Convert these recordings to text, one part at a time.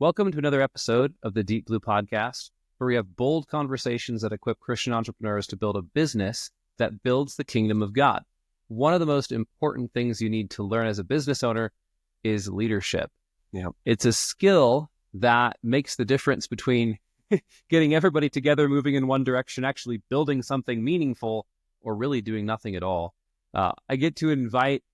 Welcome to another episode of the Deep Bleu Podcast, where we have bold conversations that equip Christian entrepreneurs to build a business that builds the kingdom of God. One of the most important things you need to learn as a business owner is leadership. Yeah. It's a skill that makes the difference between getting everybody together, moving in one direction, actually building something meaningful, or really doing nothing at all. I get to invite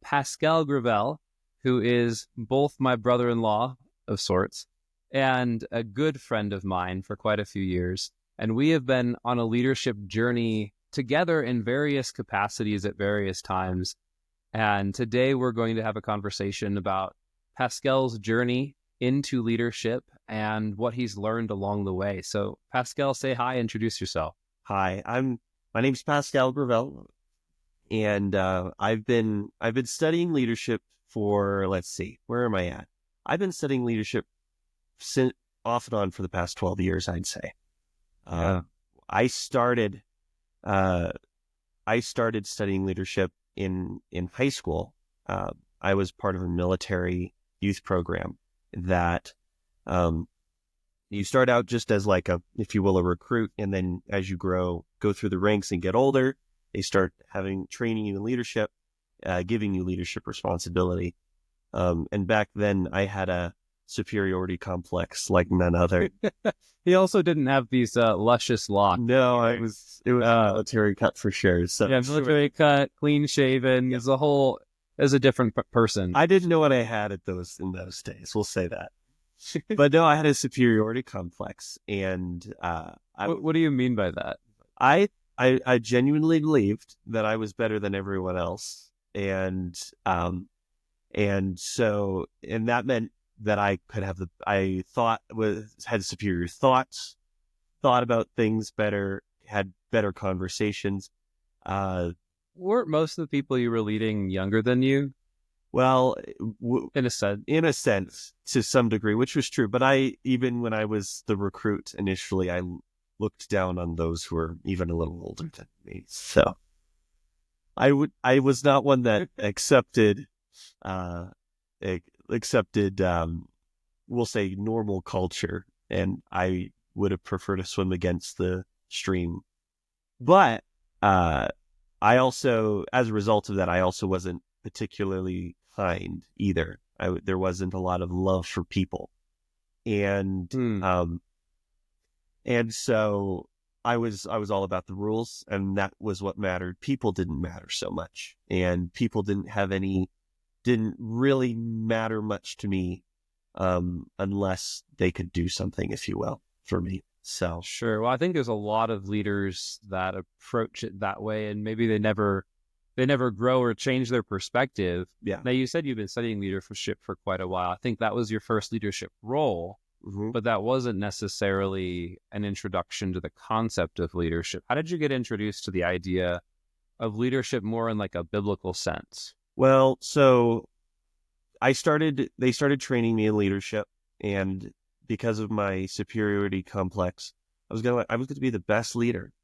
Pascal Gravel, who is both my brother-in-law of sorts and a good friend of mine for quite a few years. And we have been on a leadership journey together in various capacities at various times. And today we're going to have a conversation about Pascal's journey into leadership and what he's learned along the way. So Pascal, say hi, introduce yourself. Hi, my name's Pascal Gravel, and I've been studying leadership for, let's see, where am I at? I've been studying leadership off and on for the past 12 years, I'd say. I started studying leadership in high school. I was part of a military youth program that you start out just as like a, if you will, a recruit, and then as you go through the ranks and get older, they start training you in leadership, giving you leadership responsibility. And back then I had a superiority complex like none other. He also didn't have these luscious locks. No, it was a military cut for sure. So yeah, military cut, clean shaven, as a different person. I didn't know what I had in those days. We'll say that. But no, I had a superiority complex, and what do you mean by that? I genuinely believed that I was better than everyone else, and that meant that I could have had superior thoughts, thought about things better, had better conversations. Weren't most of the people you were leading younger than you? Well, in a sense, to some degree, which was true. But even when I was the recruit initially, I looked down on those who were even a little older than me. So I was not one that accepted, we'll say, normal culture, and I would have preferred to swim against the stream. But I also, as a result of that, I also wasn't particularly kind either. There wasn't a lot of love for people, and so I was all about the rules, and that was what mattered. People didn't matter so much, and people didn't really matter much to me, unless they could do something, if you will, for me. So sure. Well, I think there's a lot of leaders that approach it that way, and maybe they never grow or change their perspective. Yeah. Now, you said you've been studying leadership for quite a while. I think that was your first leadership role, but that wasn't necessarily an introduction to the concept of leadership. How did you get introduced to the idea of leadership more in like a biblical sense? Well, so they started training me in leadership, and because of my superiority complex, I was going to be the best leader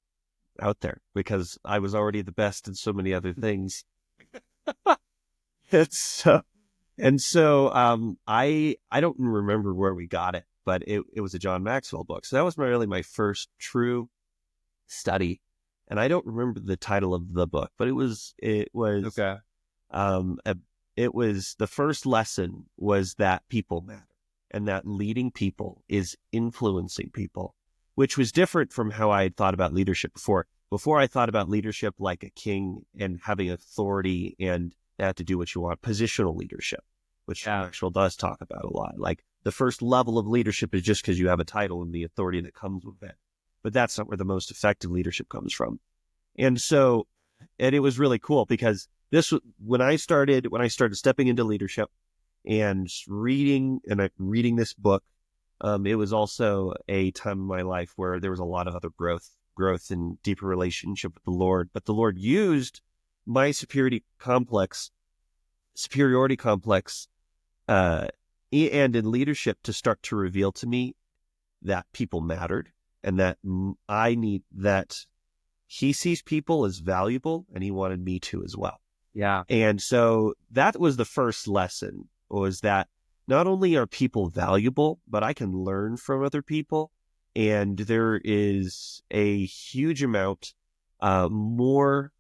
out there because I was already the best in so many other things. I don't remember where we got it, but it was a John Maxwell book. So that was really my first true study, and I don't remember the title of the book, but it was okay. It was, the first lesson was that people matter, and that leading people is influencing people, which was different from how I had thought about leadership before. Before, I thought about leadership like a king and having authority and have to do what you want. Positional leadership, which Maxwell does talk about a lot. Like, the first level of leadership is just because you have a title and the authority that comes with it. But that's not where the most effective leadership comes from. And it was really cool because when I started stepping into leadership and reading this book, it was also a time in my life where there was a lot of other growth and deeper relationship with the Lord. But the Lord used my superiority complex, and in leadership to start to reveal to me that people mattered, and that he sees people as valuable, and he wanted me to as well. Yeah. And so that was the first lesson, was that not only are people valuable, but I can learn from other people. And there is a huge amount more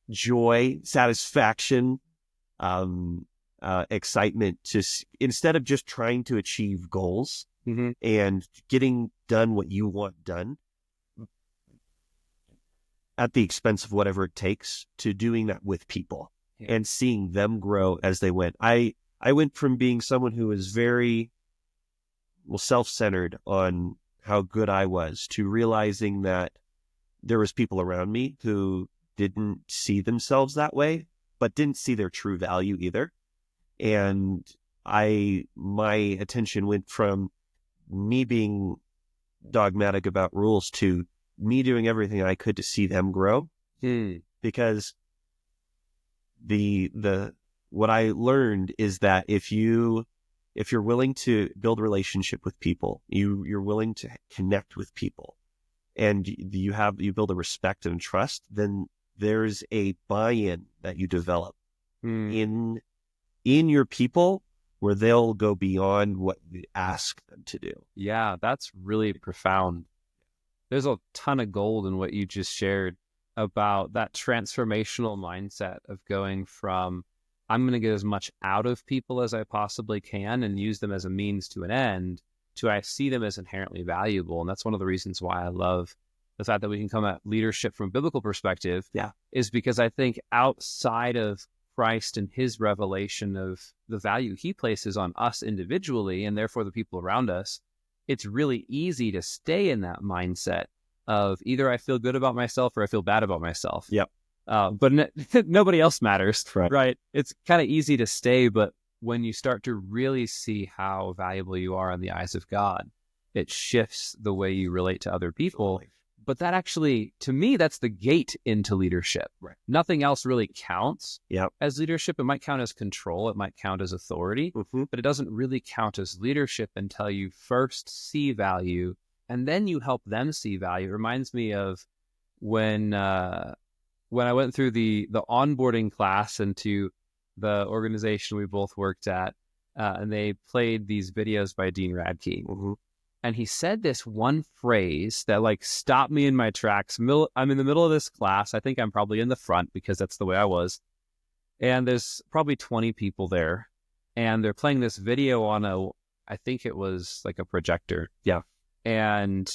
joy, satisfaction, excitement instead of just trying to achieve goals and getting done what you want done at the expense of whatever it takes, to doing that with people and seeing them grow as they went. I went from being someone who was very self-centered on how good I was to realizing that there was people around me who didn't see themselves that way, but didn't see their true value either. And my attention went from me being dogmatic about rules to me doing everything I could to see them grow. Because what I learned is that if you're willing to build a relationship with people, you're willing to connect with people, and you build a respect and trust, then there's a buy-in that you develop in your people, where they'll go beyond what you ask them to do. Yeah, that's really profound. There's a ton of gold in what you just shared about that transformational mindset of going from, I'm going to get as much out of people as I possibly can and use them as a means to an end, to I see them as inherently valuable. And that's one of the reasons why I love the fact that we can come at leadership from a biblical perspective, is because I think outside of Christ and his revelation of the value he places on us individually and therefore the people around us, it's really easy to stay in that mindset of either I feel good about myself or I feel bad about myself. But nobody else matters, right? It's kind of easy to stay, but when you start to really see how valuable you are in the eyes of God, it shifts the way you relate to other people. But that actually, to me, that's the gate into leadership. Nothing else really counts as leadership. It might count as control. It might count as authority, but it doesn't really count as leadership until you first see value and then you help them see value. It reminds me of when I went through the onboarding class into the organization we both worked at, and they played these videos by Dean Radke. And he said this one phrase that stopped me in my tracks. I'm in the middle of this class. I think I'm probably in the front because that's the way I was. And there's probably 20 people there. And they're playing this video on I think it was like a projector. And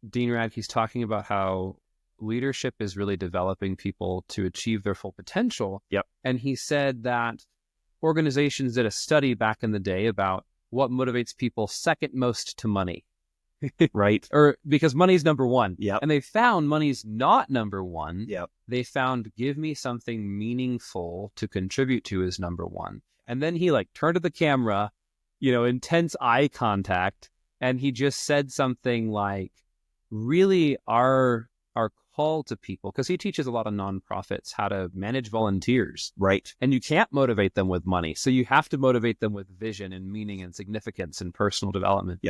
Dean Radke's talking about how leadership is really developing people to achieve their full potential. And he said that organizations did a study back in the day about what motivates people second most to money. Or because money's number one. And they found money's not number one. They found give me something meaningful to contribute to is number one. And then he turned to the camera, intense eye contact, and he just said something like, really our call to people, because he teaches a lot of nonprofits how to manage volunteers, and you can't motivate them with money, so you have to motivate them with vision and meaning and significance and personal development.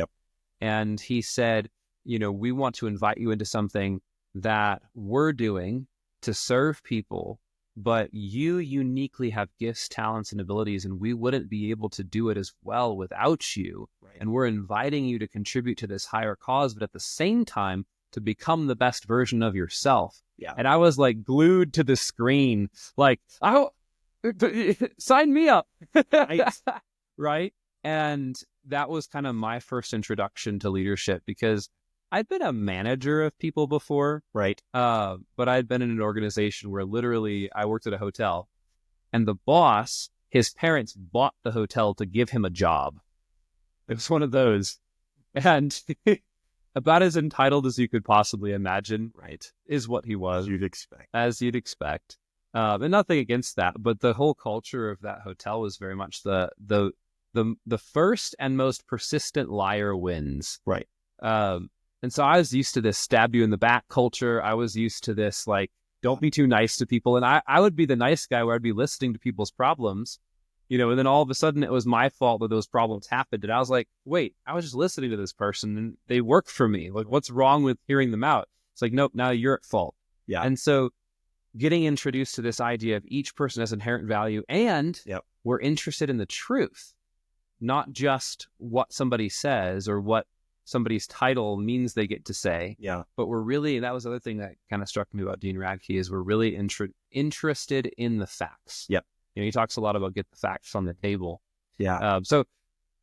And he said, we want to invite you into something that we're doing to serve people, but you uniquely have gifts, talents, and abilities, and we wouldn't be able to do it as well without you. And we're inviting you to contribute to this higher cause, but at the same time, to become the best version of yourself. And I was glued to the screen, sign me up. Right. And that was kind of my first introduction to leadership, because I'd been a manager of people before. But I'd been in an organization where literally I worked at a hotel, and the boss, his parents bought the hotel to give him a job. It was one of those. And about as entitled as you could possibly imagine, is what he was. As you'd expect. And nothing against that, but the whole culture of that hotel was very much the first and most persistent liar wins. And so I was used to this stab you in the back culture. I was used to this, don't be too nice to people. And I would be the nice guy where I'd be listening to people's problems, and then all of a sudden it was my fault that those problems happened. And I was like, wait, I was just listening to this person and they work for me. What's wrong with hearing them out? It's nope, now you're at fault. And so getting introduced to this idea of each person has inherent value and we're interested in the truth. not just what somebody says or what somebody's title means they get to say, Yeah. but we're really, that was the other thing that kind of struck me about Dean Radke, is we're really interested in the facts. Yep. He talks a lot about get the facts on the table. Yeah. So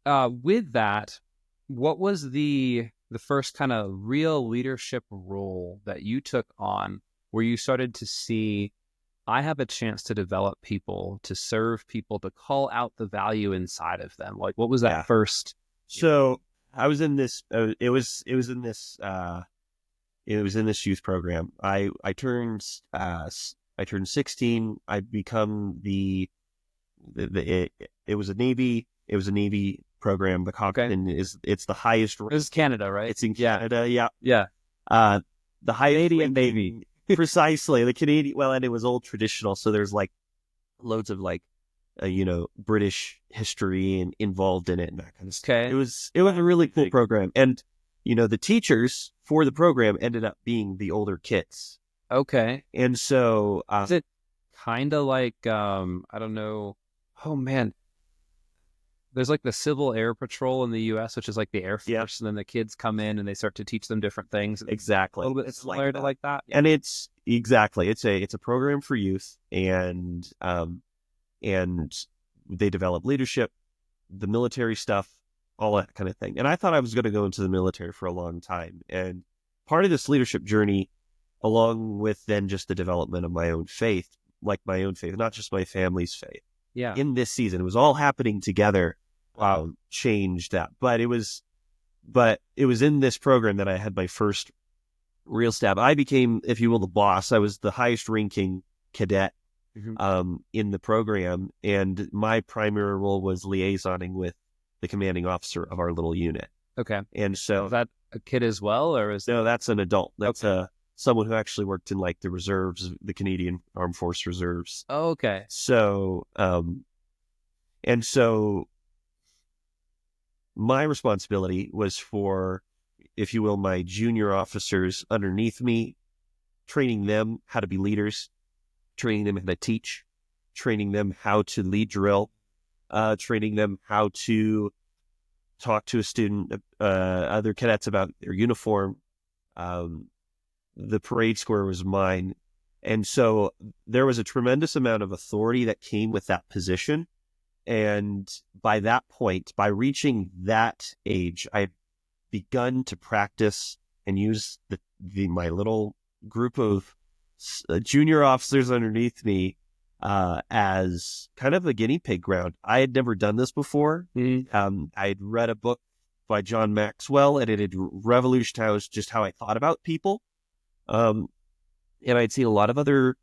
with that, what was the first kind of real leadership role that you took on where you started to see, I have a chance to develop people, to serve people, to call out the value inside of them? Like, what was that first? So I was in this, it was in this youth program. I turned 16. I become it was a Navy program. The Cochrane it's the highest. This is Canada, right? It's in Canada. Yeah. Yeah. The highest Canadian Navy. Precisely. The Canadian, well, and it was old traditional. So there's like loads of like, British history and involved in it and that kind of stuff. Okay. It was a really cool program. And, the teachers for the program ended up being the older kids. Okay. And so, is it kind of like, I don't know. Oh man. There's like the Civil Air Patrol in the U.S., which is like the Air Force, and then the kids come in and they start to teach them different things. Exactly. A little bit similar to like that. And it's a program for youth, and they develop leadership, the military stuff, all that kind of thing. And I thought I was going to go into the military for a long time. And part of this leadership journey, along with then just the development of my own faith, not just my family's faith. Yeah. In this season, it was all happening together. Changed that, but it was in this program that I had my first real stab. I became, if you will, the boss. I was the highest ranking cadet in the program, and my primary role was liaisoning with the commanding officer of our little unit. Okay. And so, is that a kid as well, or no? That's an adult. That's someone who actually worked in like the reserves, the Canadian Armed Force Reserves. Oh, okay. So, and so my responsibility was for, if you will, my junior officers underneath me, training them how to be leaders, training them how to teach, training them how to lead drill, training them how to talk to a student, other cadets about their uniform. The parade square was mine. And so there was a tremendous amount of authority that came with that position. And by that point, by reaching that age, I had begun to practice and use my little group of junior officers underneath me as kind of a guinea pig ground. I had never done this before. I had read a book by John Maxwell, and it had revolutionized how I thought about people. And I'd seen a lot of other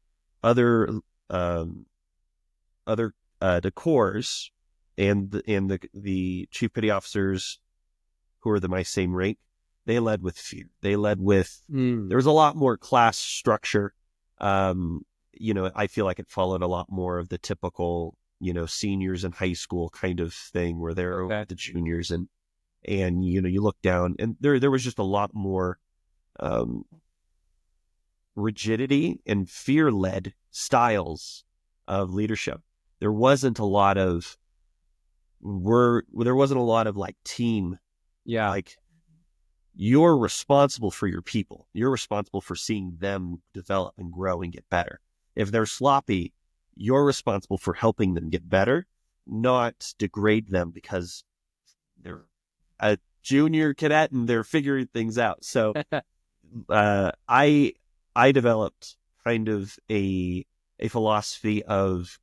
decors and the chief petty officers who were my same rank. They led with fear. They led with there was a lot more class structure. I feel like it followed a lot more of the typical, seniors in high school kind of thing where they're over the juniors and you look down, and there was just a lot more rigidity and fear-led styles of leadership. There wasn't a lot of like team. Yeah. Like, you're responsible for your people. You're responsible for seeing them develop and grow and get better. If they're sloppy, you're responsible for helping them get better, not degrade them because they're a junior cadet and they're figuring things out. So I developed kind of a philosophy of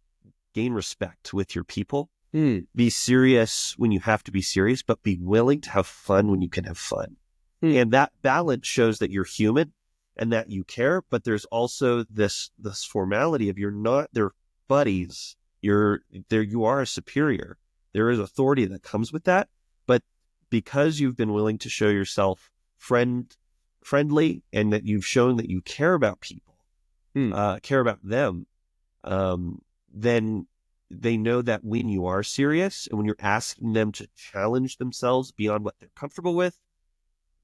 gain respect with your people. Be serious when you have to be serious, but be willing to have fun when you can have fun. And that balance shows that you're human and that you care, but there's also this formality of you're not their buddies. You are a superior. There is authority that comes with that, but because you've been willing to show yourself friendly and that you've shown that you care about people, care about them, then they know that when you are serious and when you're asking them to challenge themselves beyond what they're comfortable with,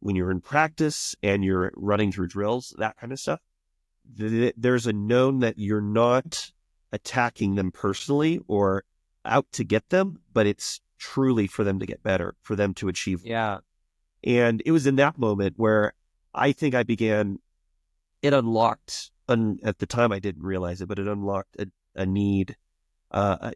when you're in practice and you're running through drills, that kind of stuff, there's a known that you're not attacking them personally or out to get them, but it's truly for them to get better, for them to achieve. Yeah. And it was in that moment where I think it unlocked, at the time I didn't realize it, but it unlocked a need,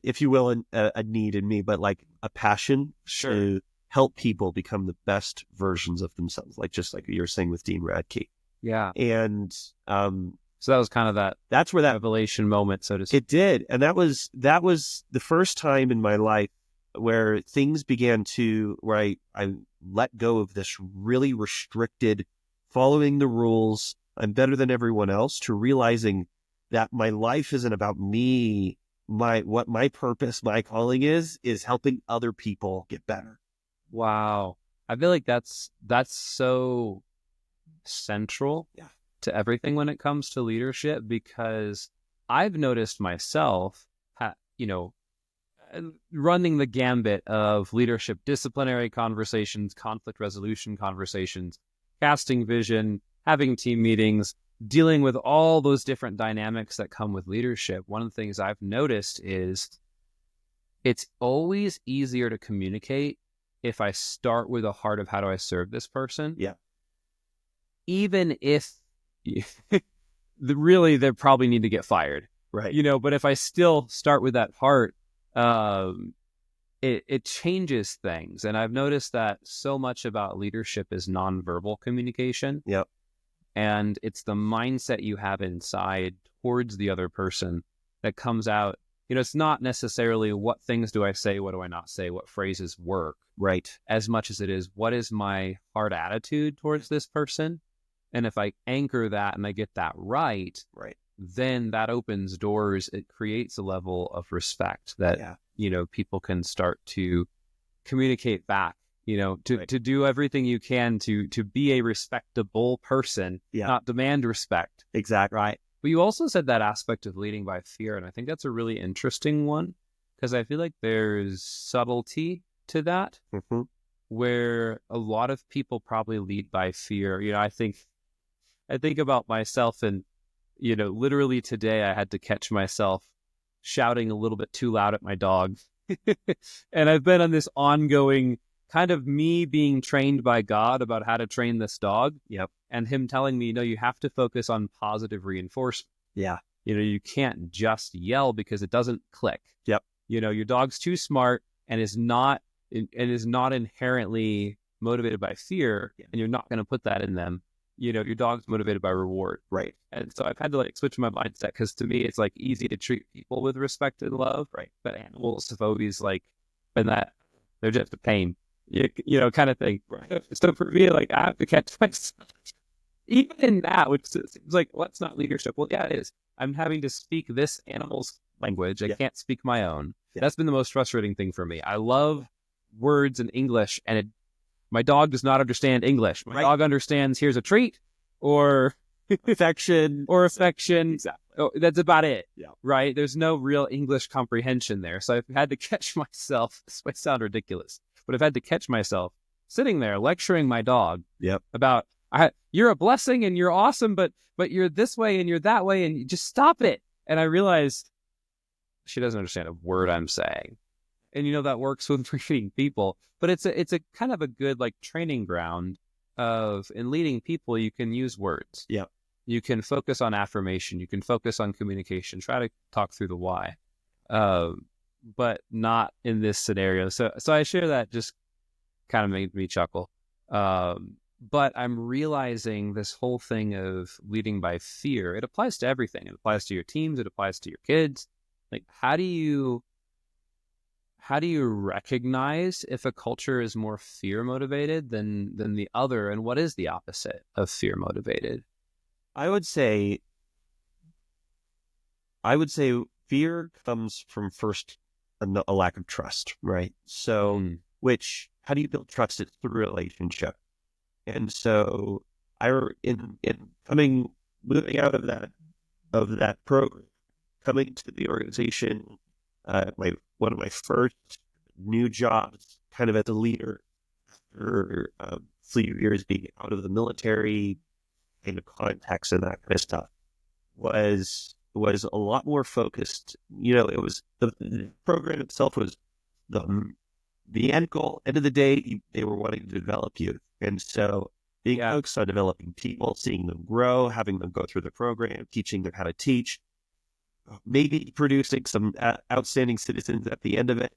if you will, a need in me, but like a passion to help people become the best versions of themselves, just like you were saying with Dean Radke. Yeah. And so that was kind of that's where that revelation moment, so to speak. It did. And that was the first time in my life where things began where I let go of this really restricted, following the rules, I'm better than everyone else, to realizing that my life isn't about me. What my purpose, my calling is helping other people get better. Wow. I feel like that's so central to everything when it comes to leadership, because I've noticed myself, running the gambit of leadership, disciplinary conversations, conflict resolution conversations, casting vision, having team meetings, dealing with all those different dynamics that come with leadership. One of the things I've noticed is it's always easier to communicate if I start with a heart of how do I serve this person. Yeah. Even if really they probably need to get fired. Right. But if I still start with that heart, it changes things. And I've noticed that so much about leadership is nonverbal communication. Yep. And it's the mindset you have inside towards the other person that comes out. It's not necessarily what things do I say, what do I not say, what phrases work. Right. As much as it is, what is my heart attitude towards this person? And if I anchor that and I get that right, then that opens doors. It creates a level of respect that, people can start to communicate back, to do everything you can to be a respectable person, not demand respect. Exactly. Right. But you also said that aspect of leading by fear. And I think that's a really interesting one, because I feel like there's subtlety to that, where a lot of people probably lead by fear. I think about myself, and, literally today I had to catch myself shouting a little bit too loud at my dog. And I've been on this ongoing kind of me being trained by God about how to train this dog. Yep. And him telling me, no, you have to focus on positive reinforcement. Yeah. You can't just yell because it doesn't click. Yep. Your dog's too smart and is not inherently motivated by fear, and you're not going to put that in them. Your dog's motivated by reward. Right. And so I've had to switch my mindset, because to me, it's easy to treat people with respect and love. Right. But animals have always been that they're just a pain, kind of thing. Right. So for me, I have to catch myself. Even in that, which seems like, well, that's not leadership. Well, yeah, it is. I'm having to speak this animal's language. I can't speak my own. Yeah. That's been the most frustrating thing for me. I love words in English, and my dog does not understand English. My dog understands here's a treat, or affection. Exactly. Oh, that's about it. Yeah. Right? There's no real English comprehension there. So I've had to catch myself. This might sound ridiculous, but I've had to catch myself sitting there lecturing my dog about, you're a blessing and you're awesome, but you're this way and you're that way, and you just stop it. And I realized she doesn't understand a word I'm saying. And that works with treating people, but it's a kind of a good training ground of, in leading people, you can use words. Yeah. You can focus on affirmation. You can focus on communication. Try to talk through the why, but not in this scenario. So I share that, just kind of made me chuckle. But I'm realizing this whole thing of leading by fear, it applies to everything. It applies to your teams. It applies to your kids. How do you recognize if a culture is more fear motivated than the other, and what is the opposite of fear motivated? I would say fear comes from first a lack of trust, right? So, how do you build trust? It's through relationship. And so moving out of that program, coming to the organization, one of my first new jobs, kind of as a leader, after a few years being out of the military, kind of context and that kind of stuff, was a lot more focused. It was the program itself was the end goal, end of the day, they were wanting to develop you. And so being focused on developing people, seeing them grow, having them go through the program, teaching them how to teach, maybe producing some outstanding citizens at the end of it.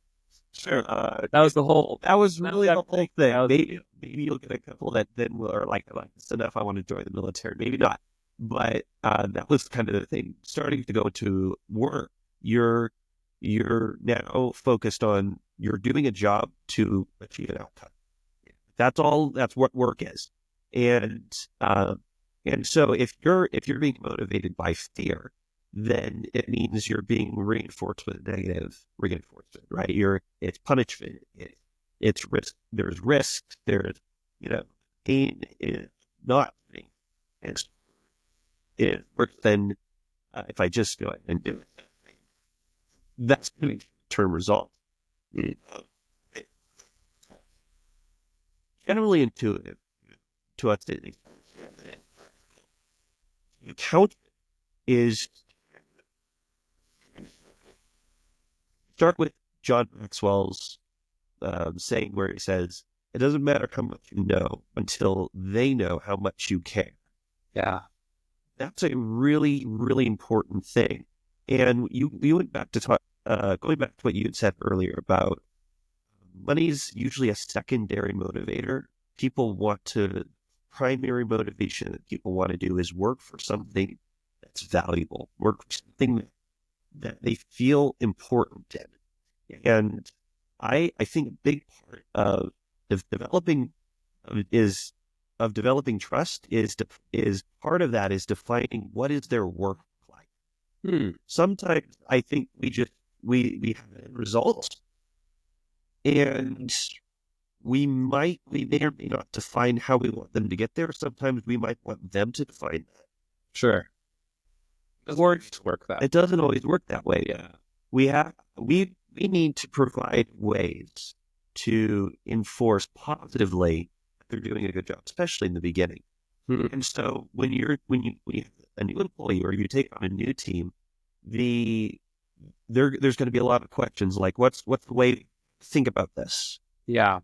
Sure. That was really the whole thing. Maybe you'll get a couple that then are like, it's enough, I want to join the military. Maybe not. But that was kind of the thing. Starting to go to work, you're now focused on, you're doing a job to achieve an outcome. That's all. That's what work is. And so if you're being motivated by fear, then it means you're being reinforced with negative reinforcement, right? It's punishment, it's risk. There's risk. There's pain is not being. It's worse than if I just go ahead and do it. That's going to term result. Generally intuitive to us. Count is start with John Maxwell's saying where he says, "It doesn't matter how much you know until they know how much you care." Yeah, that's a really, really important thing. And you went back to going back to what you had said earlier about money's usually a secondary motivator. Primary motivation that people want to do is work for something that's valuable, work for something that they feel important in. And I think a big part of developing trust is part of that is defining what is their work like. Sometimes I think we have results, and we may or may not define how we want them to get there. Sometimes we might want them to define that. Sure. It doesn't always work that way. Yeah. We need to provide ways to enforce positively that they're doing a good job, especially in the beginning. And so when you have a new employee or you take on a new team, there's going to be a lot of questions like, what's the way to think about this? Yeah.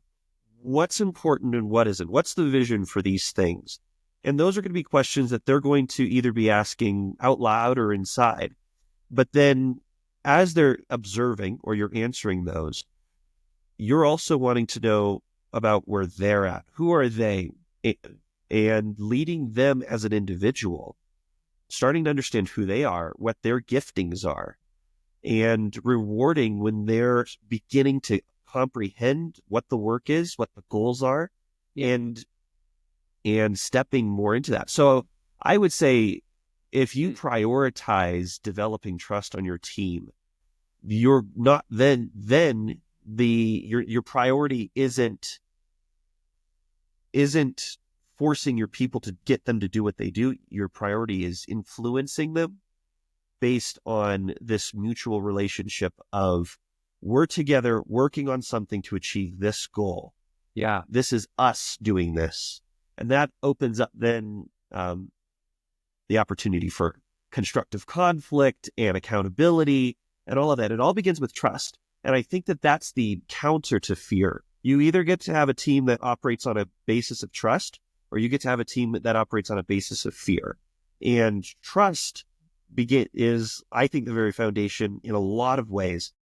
What's important and what isn't? What's the vision for these things? And those are going to be questions that they're going to either be asking out loud or inside. But then as they're observing or you're answering those, you're also wanting to know about where they're at. Who are they? And leading them as an individual, starting to understand who they are, what their giftings are, and rewarding when they're beginning to comprehend what the work is, what the goals are, and stepping more into that. So I would say if you prioritize developing trust on your team, you're not then your priority isn't forcing your people to get them to do what they do. Your priority is influencing them based on this mutual relationship of we're together working on something to achieve this goal. Yeah. This is us doing this. And that opens up then the opportunity for constructive conflict and accountability and all of that. It all begins with trust. And I think that that's the counter to fear. You either get to have a team that operates on a basis of trust, or you get to have a team that operates on a basis of fear. And trust is, I think, the very foundation in a lot of ways